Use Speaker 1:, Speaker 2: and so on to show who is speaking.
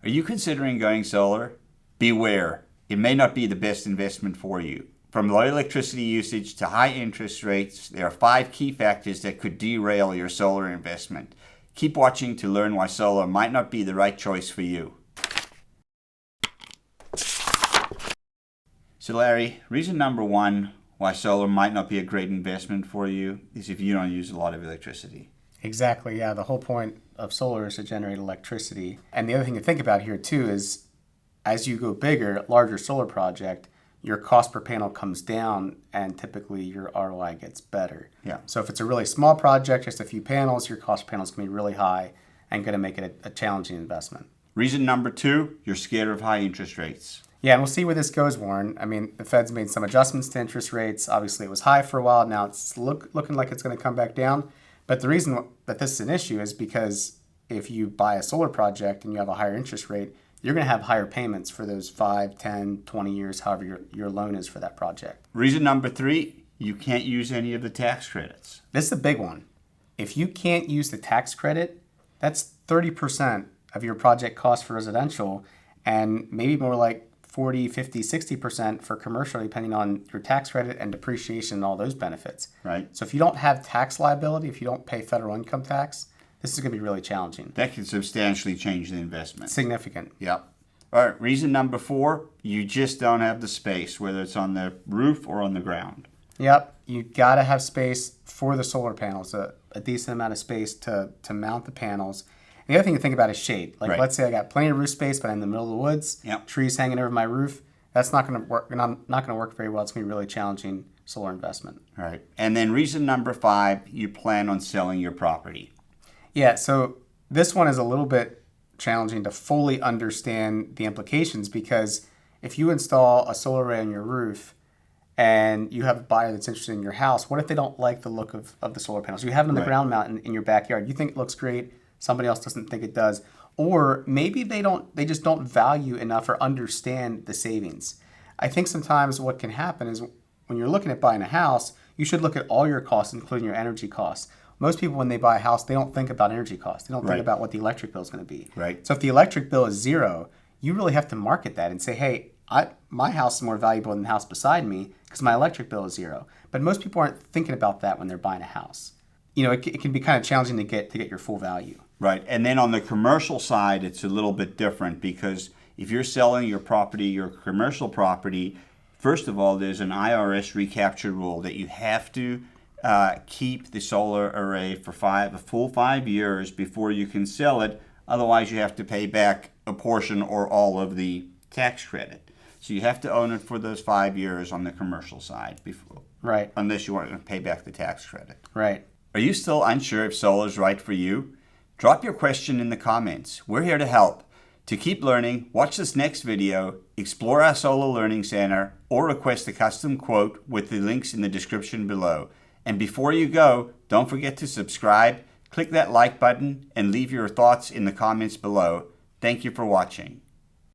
Speaker 1: Are you considering going solar? Beware, it may not be the best investment for you. From low electricity usage to high interest rates, there are 5 key factors that could derail your solar investment. Keep watching to learn why solar might not be the right choice for you. So Larry, reason number 1 why solar might not be a great investment for you is if you don't use a lot of electricity.
Speaker 2: Exactly, yeah. The whole point of solar is to generate electricity. And the other thing to think about here too is as you go bigger, larger solar project, your cost per panel comes down and typically your ROI gets better.
Speaker 1: Yeah.
Speaker 2: So if it's a really small project, just a few panels, your cost per panel is going to be really high and going to make it a challenging investment.
Speaker 1: Reason number 2, you're scared of high interest rates.
Speaker 2: Yeah, and we'll see where this goes, Warren. I mean, the Fed's made some adjustments to interest rates. Obviously, it was high for a while. Now it's looking like it's going to come back down. But the reason that this is an issue is because if you buy a solar project and you have a higher interest rate, you're going to have higher payments for those 5, 10, 20 years, however your loan is for that project.
Speaker 1: Reason number 3, you can't use any of the tax credits.
Speaker 2: This is a big one. If you can't use the tax credit, that's 30% of your project cost for residential and maybe more like 40, 50, 60% for commercial, depending on your tax credit and depreciation and all those benefits.
Speaker 1: Right.
Speaker 2: So if you don't have tax liability, if you don't pay federal income tax, this is going to be really challenging.
Speaker 1: That can substantially change the investment.
Speaker 2: Significant.
Speaker 1: Yep. All right, reason number 4, you just don't have the space, whether it's on the roof or on the ground.
Speaker 2: Yep. You got to have space for the solar panels, a decent amount of space to mount the panels. And the other thing to think about is shade. Like
Speaker 1: Right.
Speaker 2: let's say I got plenty of roof space, but I'm in the middle of the woods,
Speaker 1: Yep.
Speaker 2: trees hanging over my roof. That's not going to work. Not going to work very well. It's going to be a really challenging solar investment.
Speaker 1: All right. And then reason number 5, you plan on selling your property.
Speaker 2: Yeah, so this one is a little bit challenging to fully understand the implications because if you install a solar array on your roof and you have a buyer that's interested in your house, what if they don't like the look of the solar panels? You have them on the
Speaker 1: Right.
Speaker 2: ground mount in your backyard. You think it looks great. Somebody else doesn't think it does. Or maybe they just don't value enough or understand the savings. I think sometimes what can happen is when you're looking at buying a house, you should look at all your costs, including your energy costs. Most people, when they buy a house, they don't think about energy costs. They don't
Speaker 1: Right.
Speaker 2: think about what the electric bill is going to be.
Speaker 1: Right.
Speaker 2: So if the electric bill is 0, you really have to market that and say, hey, my house is more valuable than the house beside me because my electric bill is 0. But most people aren't thinking about that when they're buying a house. You know, it can be kind of challenging to get your full value.
Speaker 1: Right. And then on the commercial side, it's a little bit different because if you're selling your property, your commercial property, first of all, there's an IRS recapture rule that you have to keep the solar array for a full 5 years before you can sell it. Otherwise, you have to pay back a portion or all of the tax credit. So you have to own it for those 5 years on the commercial side before,
Speaker 2: Right.
Speaker 1: unless you want to pay back the tax credit.
Speaker 2: Right.
Speaker 1: Are you still unsure if solar is right for you? Drop your question in the comments. We're here to help. To keep learning, watch this next video, explore our Solar Learning Center, or request a custom quote with the links in the description below. And before you go, don't forget to subscribe, click that like button, and leave your thoughts in the comments below. Thank you for watching.